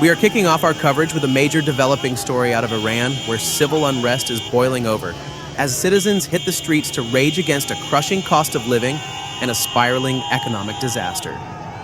We are kicking off our coverage with a major developing story out of Iran, where civil unrest is boiling over, as citizens hit the streets to rage against a crushing cost of living and a spiraling economic disaster.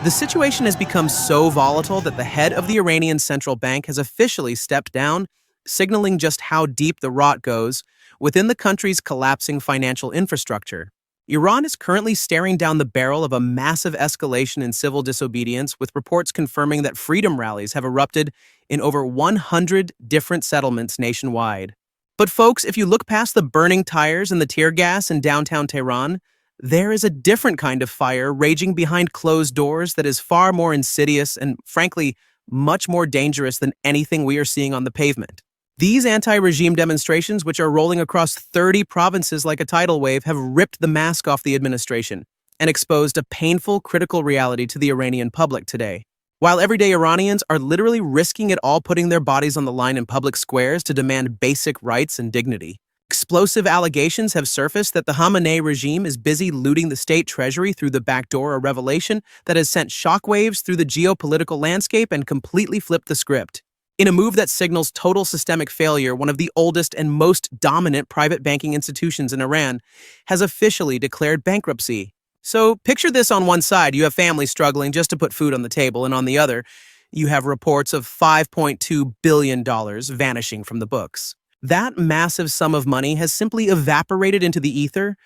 The situation has become so volatile that the head of the Iranian central bank has officially stepped down, signaling just how deep the rot goes within the country's collapsing financial infrastructure. Iran is currently staring down the barrel of a massive escalation in civil disobedience, with reports confirming that freedom rallies have erupted in over 100 different settlements nationwide. But folks, if you look past the burning tires and the tear gas in downtown Tehran, there is a different kind of fire raging behind closed doors that is far more insidious and, frankly, much more dangerous than anything we are seeing on the pavement. These anti-regime demonstrations, which are rolling across 30 provinces like a tidal wave, have ripped the mask off the administration and exposed a painful, critical reality to the Iranian public today. While everyday Iranians are literally risking it all, putting their bodies on the line in public squares to demand basic rights and dignity, explosive allegations have surfaced that the Khamenei regime is busy looting the state treasury through the back door, a revelation that has sent shockwaves through the geopolitical landscape and completely flipped the script. In a move that signals total systemic failure, one of the oldest and most dominant private banking institutions in Iran has officially declared bankruptcy. So picture this: on one side, you have families struggling just to put food on the table, and on the other, you have reports of $5.2 billion vanishing from the books. That massive sum of money has simply evaporated into the ether,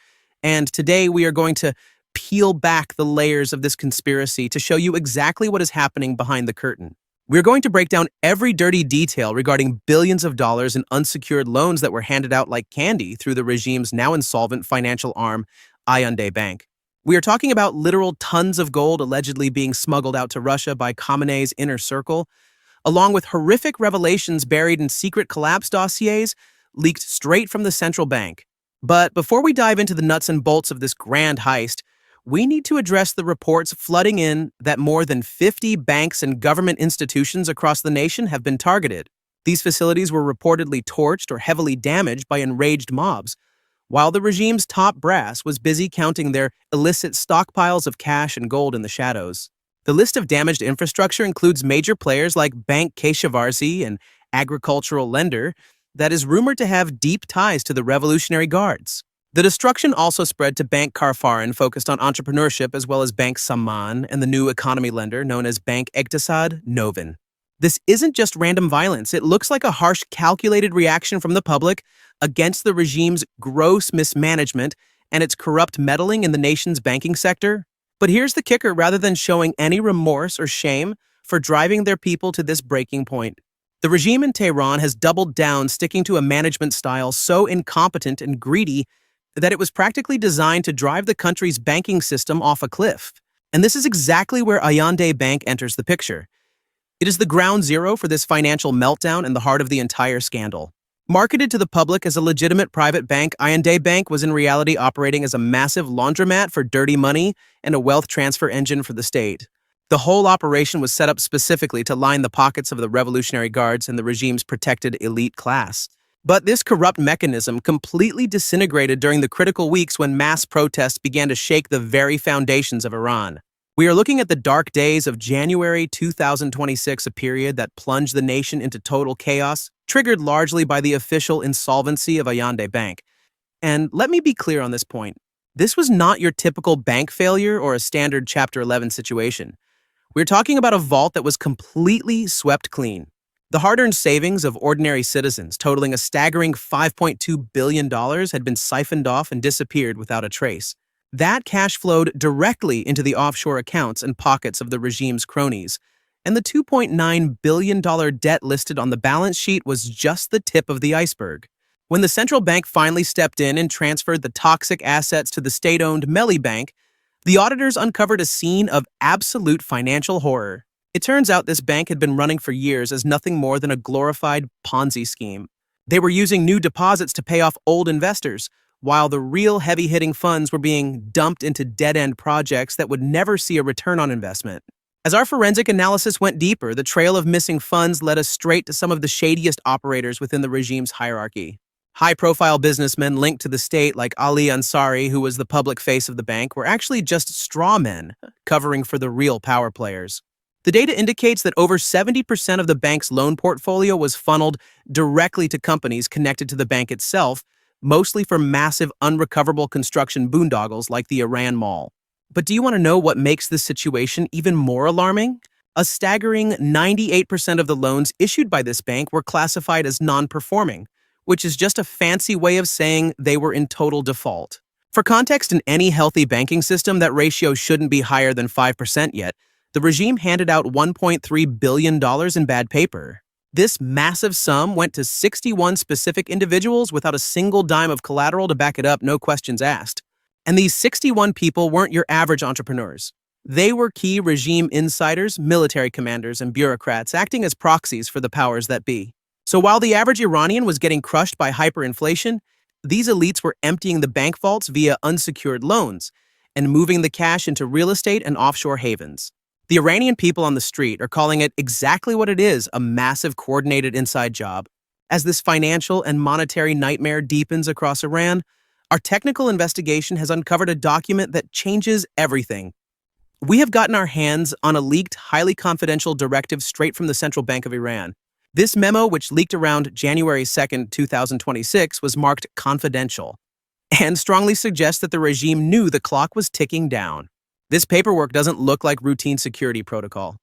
and today we are going to peel back the layers of this conspiracy to show you exactly what is happening behind the curtain. We're going to break down every dirty detail regarding billions of dollars in unsecured loans that were handed out like candy through the regime's now insolvent financial arm, Hyundai Bank. We are talking about literal tons of gold allegedly being smuggled out to Russia by Khamenei's inner circle, along with horrific revelations buried in secret collapse dossiers leaked straight from the central bank. But before we dive into the nuts and bolts of this grand heist, we need to address the reports flooding in that more than 50 banks and government institutions across the nation have been targeted. These facilities were reportedly torched or heavily damaged by enraged mobs, while the regime's top brass was busy counting their illicit stockpiles of cash and gold in the shadows. The list of damaged infrastructure includes major players like Bank Keshavarzi, an agricultural lender that is rumored to have deep ties to the Revolutionary Guards. The destruction also spread to Bank Karfarin, focused on entrepreneurship, as well as Bank Saman and the new economy lender known as Bank Ektasad Novin. This isn't just random violence. It looks like a harsh, calculated reaction from the public against the regime's gross mismanagement and its corrupt meddling in the nation's banking sector. But here's the kicker: rather than showing any remorse or shame for driving their people to this breaking point, the regime in Tehran has doubled down, sticking to a management style so incompetent and greedy that it was practically designed to drive the country's banking system off a cliff. And this is exactly where Hyundai Bank enters the picture. It is the ground zero for this financial meltdown and the heart of the entire scandal. Marketed to the public as a legitimate private bank, Hyundai Bank was in reality operating as a massive laundromat for dirty money and a wealth transfer engine for the state. The whole operation was set up specifically to line the pockets of the Revolutionary Guards and the regime's protected elite class. But this corrupt mechanism completely disintegrated during the critical weeks when mass protests began to shake the very foundations of Iran. We are looking at the dark days of January 2026, a period that plunged the nation into total chaos, triggered largely by the official insolvency of Hyundai Bank. And let me be clear on this point. This was not your typical bank failure or a standard Chapter 11 situation. We're talking about a vault that was completely swept clean. The hard-earned savings of ordinary citizens, totaling a staggering $5.2 billion, had been siphoned off and disappeared without a trace. That cash flowed directly into the offshore accounts and pockets of the regime's cronies, and the $2.9 billion debt listed on the balance sheet was just the tip of the iceberg. When the central bank finally stepped in and transferred the toxic assets to the state-owned Melli Bank, the auditors uncovered a scene of absolute financial horror. It turns out this bank had been running for years as nothing more than a glorified Ponzi scheme. They were using new deposits to pay off old investors, while the real heavy-hitting funds were being dumped into dead-end projects that would never see a return on investment. As our forensic analysis went deeper, the trail of missing funds led us straight to some of the shadiest operators within the regime's hierarchy. High-profile businessmen linked to the state, like Ali Ansari, who was the public face of the bank, were actually just straw men covering for the real power players. The data indicates that over 70% of the bank's loan portfolio was funneled directly to companies connected to the bank itself, mostly for massive unrecoverable construction boondoggles like the Iran Mall. But do you want to know what makes this situation even more alarming? A staggering 98% of the loans issued by this bank were classified as non-performing, which is just a fancy way of saying they were in total default. For context, in any healthy banking system, that ratio shouldn't be higher than 5% yet. The regime handed out $1.3 billion in bad paper. This massive sum went to 61 specific individuals without a single dime of collateral to back it up, no questions asked. And these 61 people weren't your average entrepreneurs. They were key regime insiders, military commanders, and bureaucrats acting as proxies for the powers that be. So while the average Iranian was getting crushed by hyperinflation, these elites were emptying the bank vaults via unsecured loans and moving the cash into real estate and offshore havens. The Iranian people on the street are calling it exactly what it is, a massive coordinated inside job. As this financial and monetary nightmare deepens across Iran, our technical investigation has uncovered a document that changes everything. We have gotten our hands on a leaked, highly confidential directive straight from the Central Bank of Iran. This memo, which leaked around January 2nd, 2026, was marked confidential and strongly suggests that the regime knew the clock was ticking down. This paperwork doesn't look like routine security protocol.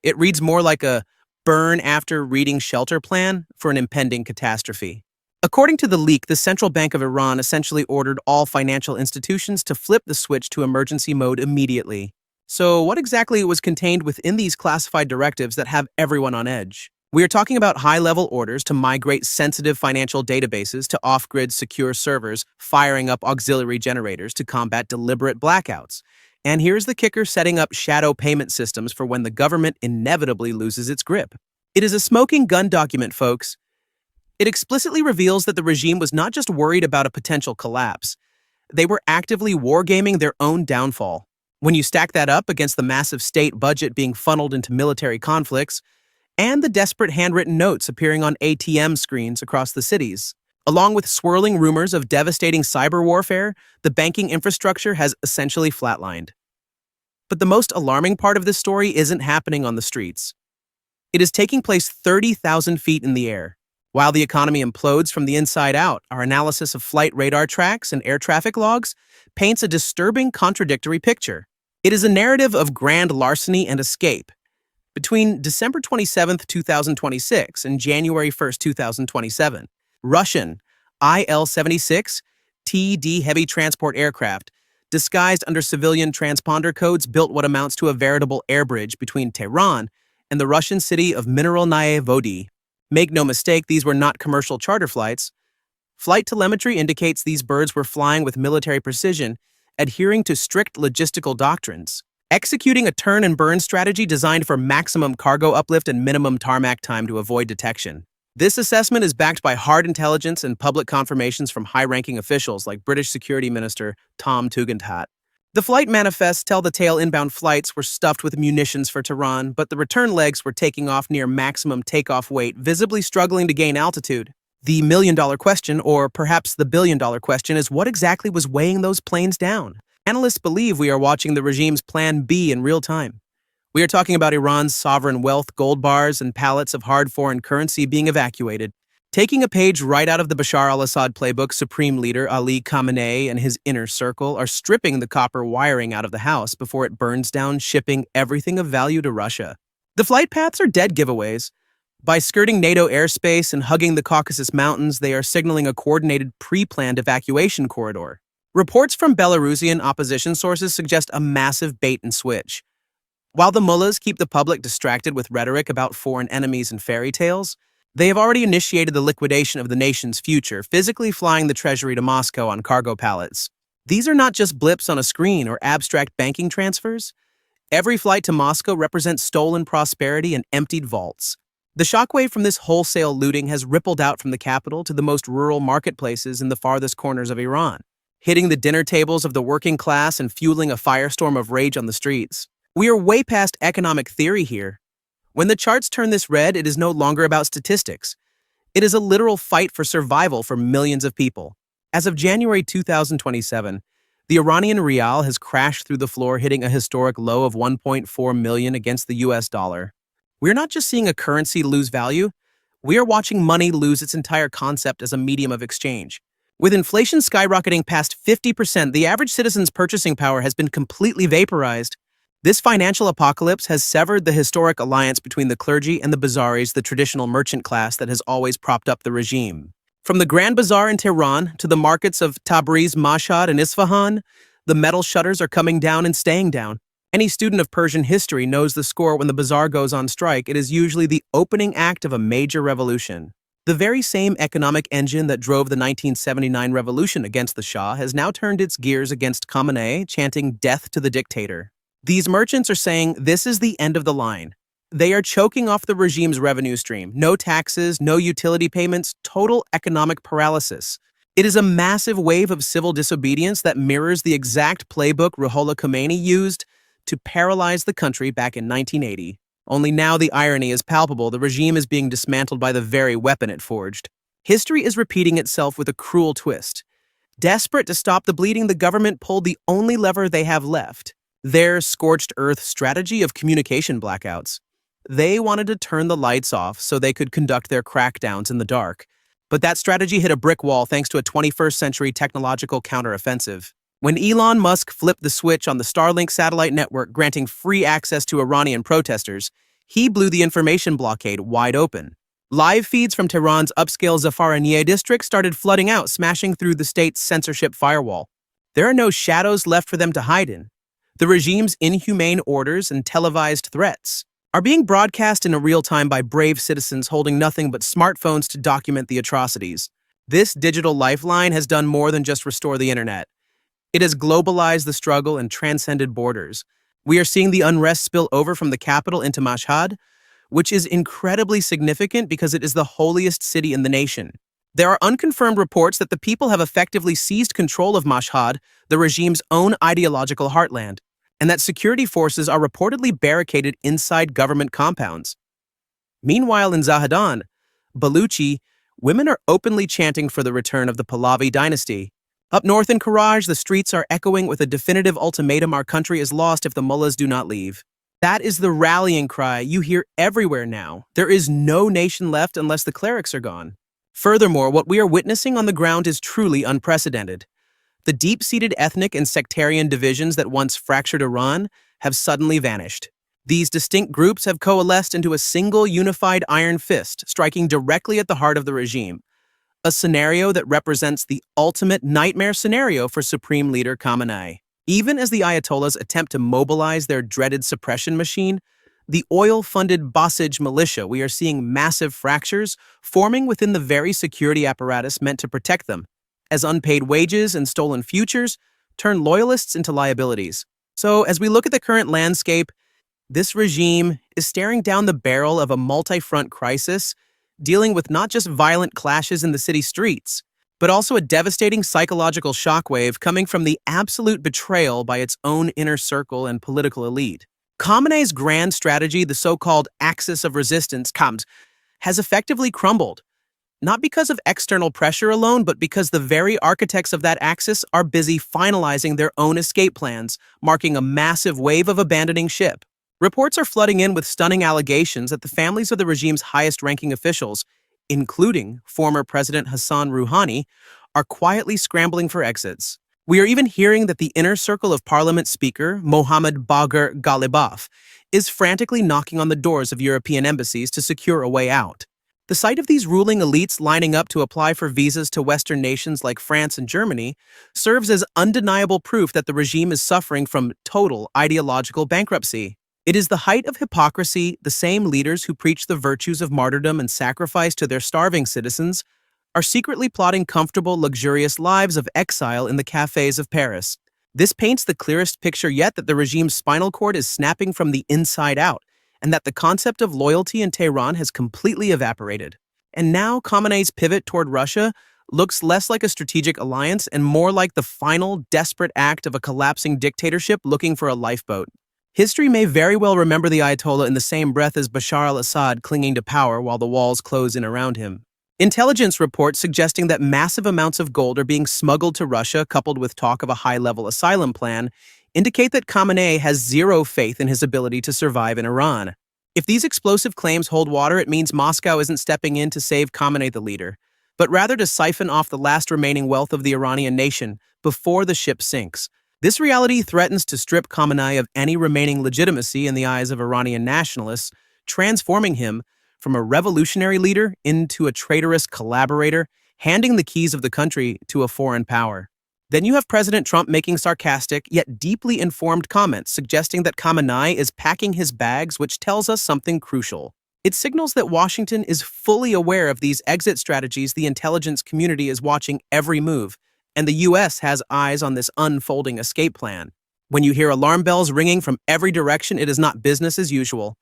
It reads more like a burn-after-reading shelter plan for an impending catastrophe. According to the leak, the Central Bank of Iran essentially ordered all financial institutions to flip the switch to emergency mode immediately. So what exactly was contained within these classified directives that have everyone on edge? We are talking about high-level orders to migrate sensitive financial databases to off-grid secure servers, firing up auxiliary generators to combat deliberate blackouts. And here's the kicker: setting up shadow payment systems for when the government inevitably loses its grip. It is a smoking gun document, folks. It explicitly reveals that the regime was not just worried about a potential collapse. They were actively wargaming their own downfall. When you stack that up against the massive state budget being funneled into military conflicts, and the desperate handwritten notes appearing on ATM screens across the cities, along with swirling rumors of devastating cyber warfare, the banking infrastructure has essentially flatlined. But the most alarming part of this story isn't happening on the streets. It is taking place 30,000 feet in the air. While the economy implodes from the inside out, our analysis of flight radar tracks and air traffic logs paints a disturbing, contradictory picture. It is a narrative of grand larceny and escape. Between December 27, 2026 and January 1, 2027, Russian Il-76 TD heavy transport aircraft, disguised under civilian transponder codes, built what amounts to a veritable air bridge between Tehran and the Russian city of Mineralnye Vody. Make no mistake, these were not commercial charter flights. Flight telemetry indicates these birds were flying with military precision, adhering to strict logistical doctrines, executing a turn and burn strategy designed for maximum cargo uplift and minimum tarmac time to avoid detection. This assessment is backed by hard intelligence and public confirmations from high-ranking officials like British Security Minister Tom Tugendhat. The flight manifests tell the tale. Inbound flights were stuffed with munitions for Tehran, but the return legs were taking off near maximum takeoff weight, visibly struggling to gain altitude. The million-dollar question, or perhaps the billion-dollar question, is what exactly was weighing those planes down? Analysts believe we are watching the regime's Plan B in real time. We are talking about Iran's sovereign wealth, gold bars, and pallets of hard foreign currency being evacuated. Taking a page right out of the Bashar al-Assad playbook, Supreme Leader Ali Khamenei and his inner circle are stripping the copper wiring out of the house before it burns down, shipping everything of value to Russia. The flight paths are dead giveaways. By skirting NATO airspace and hugging the Caucasus Mountains, they are signaling a coordinated, pre-planned evacuation corridor. Reports from Belarusian opposition sources suggest a massive bait-and-switch. While the mullahs keep the public distracted with rhetoric about foreign enemies and fairy tales, they have already initiated the liquidation of the nation's future, physically flying the treasury to Moscow on cargo pallets. These are not just blips on a screen or abstract banking transfers. Every flight to Moscow represents stolen prosperity and emptied vaults. The shockwave from this wholesale looting has rippled out from the capital to the most rural marketplaces in the farthest corners of Iran, hitting the dinner tables of the working class and fueling a firestorm of rage on the streets. We are way past economic theory here. When the charts turn this red, it is no longer about statistics. It is a literal fight for survival for millions of people. As of January 2027, The Iranian rial has crashed through the floor, hitting a historic low of 1.4 million against the US dollar. We're not just seeing a currency lose value, we are watching money lose its entire concept as a medium of exchange. With inflation skyrocketing past 50%, the average citizen's purchasing power has been completely vaporized. This financial apocalypse has severed the historic alliance between the clergy and the bazaris, the traditional merchant class that has always propped up the regime. From the Grand Bazaar in Tehran to the markets of Tabriz, Mashhad, and Isfahan, the metal shutters are coming down and staying down. Any student of Persian history knows the score when the bazaar goes on strike. It is usually the opening act of a major revolution. The very same economic engine that drove the 1979 revolution against the Shah has now turned its gears against Khamenei, chanting death to the dictator. These merchants are saying this is the end of the line. They are choking off the regime's revenue stream. No taxes, no utility payments, total economic paralysis. It is a massive wave of civil disobedience that mirrors the exact playbook Ruhollah Khomeini used to paralyze the country back in 1980. Only now the irony is palpable. The regime is being dismantled by the very weapon it forged. History is repeating itself with a cruel twist. Desperate to stop the bleeding, the government pulled the only lever they have left: their scorched earth strategy of communication blackouts. They wanted to turn the lights off so they could conduct their crackdowns in the dark. But that strategy hit a brick wall thanks to a 21st century technological counteroffensive. When Elon Musk flipped the switch on the Starlink satellite network granting free access to Iranian protesters, he blew the information blockade wide open. Live feeds from Tehran's upscale Zafaraniye district started flooding out, smashing through the state's censorship firewall. There are no shadows left for them to hide in. The regime's inhumane orders and televised threats are being broadcast in real time by brave citizens holding nothing but smartphones to document the atrocities. This digital lifeline has done more than just restore the internet. It has globalized the struggle and transcended borders. We are seeing the unrest spill over from the capital into Mashhad, which is incredibly significant because it is the holiest city in the nation. There are unconfirmed reports that the people have effectively seized control of Mashhad, the regime's own ideological heartland, and that security forces are reportedly barricaded inside government compounds. Meanwhile, in Zahedan, Baluchi, women are openly chanting for the return of the Pahlavi dynasty. Up north in Karaj, the streets are echoing with a definitive ultimatum: our country is lost if the mullahs do not leave. That is the rallying cry you hear everywhere now. There is no nation left unless the clerics are gone. Furthermore, what we are witnessing on the ground is truly unprecedented. The deep-seated ethnic and sectarian divisions that once fractured Iran have suddenly vanished. These distinct groups have coalesced into a single unified iron fist, striking directly at the heart of the regime. A scenario that represents the ultimate nightmare scenario for Supreme Leader Khamenei. Even as the Ayatollahs attempt to mobilize their dreaded suppression machine, the oil-funded Basij militia, we are seeing massive fractures forming within the very security apparatus meant to protect them, as unpaid wages and stolen futures turn loyalists into liabilities. So, as we look at the current landscape, this regime is staring down the barrel of a multi-front crisis, dealing with not just violent clashes in the city streets, but also a devastating psychological shockwave coming from the absolute betrayal by its own inner circle and political elite. Khamenei's grand strategy, the so-called axis of resistance, KAMT, has effectively crumbled, not because of external pressure alone, but because the very architects of that axis are busy finalizing their own escape plans, marking a massive wave of abandoning ship. Reports are flooding in with stunning allegations that the families of the regime's highest-ranking officials, including former President Hassan Rouhani, are quietly scrambling for exits. We are even hearing that the inner circle of Parliament Speaker Mohammad Bagher Ghalibaf is frantically knocking on the doors of European embassies to secure a way out. The sight of these ruling elites lining up to apply for visas to Western nations like France and Germany serves as undeniable proof that the regime is suffering from total ideological bankruptcy. It is the height of hypocrisy. The same leaders who preach the virtues of martyrdom and sacrifice to their starving citizens are secretly plotting comfortable, luxurious lives of exile in the cafes of Paris. This paints the clearest picture yet that the regime's spinal cord is snapping from the inside out, and that the concept of loyalty in Tehran has completely evaporated. And now Khamenei's pivot toward Russia looks less like a strategic alliance and more like the final, desperate act of a collapsing dictatorship looking for a lifeboat. History may very well remember the Ayatollah in the same breath as Bashar al-Assad clinging to power while the walls close in around him. Intelligence reports suggesting that massive amounts of gold are being smuggled to Russia, coupled with talk of a high-level asylum plan, indicate that Khamenei has zero faith in his ability to survive in Iran. If these explosive claims hold water, it means Moscow isn't stepping in to save Khamenei the leader, but rather to siphon off the last remaining wealth of the Iranian nation before the ship sinks. This reality threatens to strip Khamenei of any remaining legitimacy in the eyes of Iranian nationalists, transforming him from a revolutionary leader into a traitorous collaborator, handing the keys of the country to a foreign power. Then you have President Trump making sarcastic yet deeply informed comments suggesting that Khamenei is packing his bags, which tells us something crucial. It signals that Washington is fully aware of these exit strategies. The intelligence community is watching every move, and the U.S. has eyes on this unfolding escape plan. When you hear alarm bells ringing from every direction, it is not business as usual.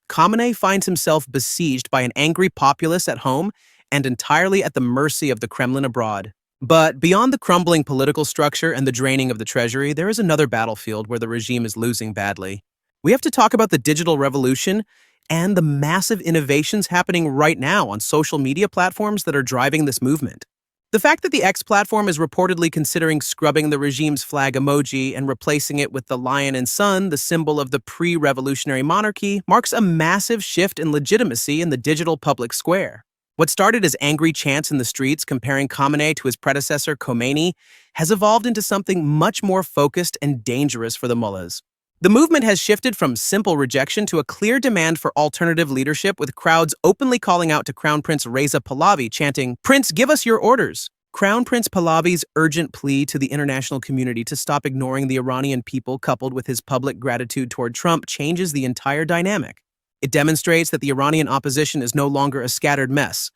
Khamenei finds himself besieged by an angry populace at home and entirely at the mercy of the Kremlin abroad. But beyond the crumbling political structure and the draining of the treasury, there is another battlefield where the regime is losing badly. We have to talk about the digital revolution and the massive innovations happening right now on social media platforms that are driving this movement. The fact that the X platform is reportedly considering scrubbing the regime's flag emoji and replacing it with the lion and sun, the symbol of the pre-revolutionary monarchy, marks a massive shift in legitimacy in the digital public square. What started as angry chants in the streets comparing Khamenei to his predecessor Khomeini has evolved into something much more focused and dangerous for the mullahs. The movement has shifted from simple rejection to a clear demand for alternative leadership, with crowds openly calling out to Crown Prince Reza Pahlavi, chanting, "Prince, give us your orders." Crown Prince Pahlavi's urgent plea to the international community to stop ignoring the Iranian people, coupled with his public gratitude toward Trump, changes the entire dynamic. It demonstrates that the Iranian opposition is no longer a scattered mess.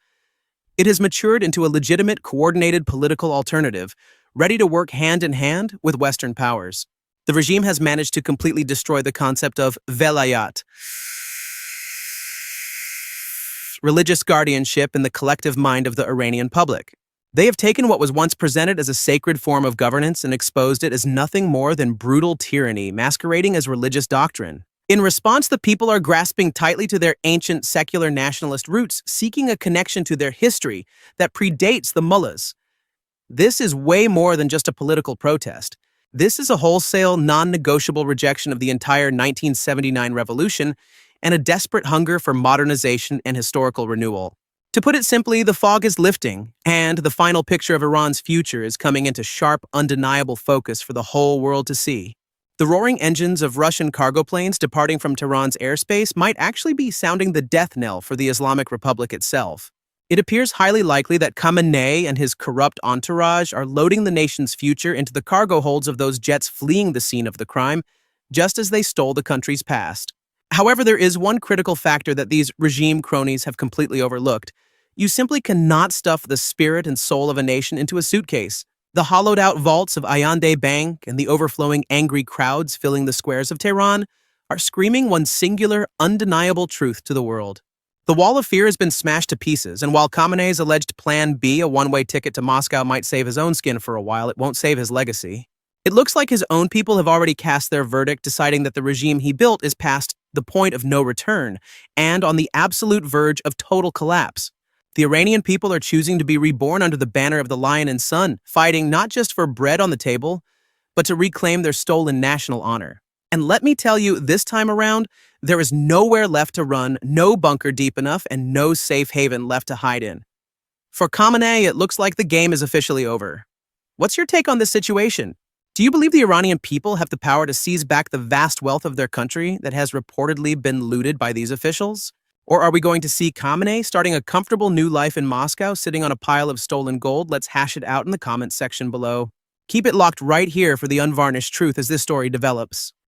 It has matured into a legitimate, coordinated political alternative, ready to work hand in hand with Western powers. The regime has managed to completely destroy the concept of velayat, religious guardianship, in the collective mind of the Iranian public. They have taken what was once presented as a sacred form of governance and exposed it as nothing more than brutal tyranny masquerading as religious doctrine. In response, the people are grasping tightly to their ancient secular nationalist roots, seeking a connection to their history that predates the mullahs. This is way more than just a political protest. This is a wholesale, non-negotiable rejection of the entire 1979 revolution and a desperate hunger for modernization and historical renewal. To put it simply, the fog is lifting, and the final picture of Iran's future is coming into sharp, undeniable focus for the whole world to see. The roaring engines of Russian cargo planes departing from Tehran's airspace might actually be sounding the death knell for the Islamic Republic itself. It appears highly likely that Khamenei and his corrupt entourage are loading the nation's future into the cargo holds of those jets fleeing the scene of the crime, just as they stole the country's past. However, there is one critical factor that these regime cronies have completely overlooked. You simply cannot stuff the spirit and soul of a nation into a suitcase. The hollowed-out vaults of Ayande Bank and the overflowing angry crowds filling the squares of Tehran are screaming one singular, undeniable truth to the world. The wall of fear has been smashed to pieces, and while Khamenei's alleged Plan B, a one-way ticket to Moscow, might save his own skin for a while, it won't save his legacy. It looks like his own people have already cast their verdict, deciding that the regime he built is past the point of no return and on the absolute verge of total collapse. The Iranian people are choosing to be reborn under the banner of the lion and sun, fighting not just for bread on the table, but to reclaim their stolen national honor. And let me tell you, this time around, there is nowhere left to run, no bunker deep enough, and no safe haven left to hide in. For Khamenei, it looks like the game is officially over. What's your take on this situation? Do you believe the Iranian people have the power to seize back the vast wealth of their country that has reportedly been looted by these officials? Or are we going to see Khamenei starting a comfortable new life in Moscow, sitting on a pile of stolen gold? Let's hash it out in the comments section below. Keep it locked right here for the unvarnished truth as this story develops.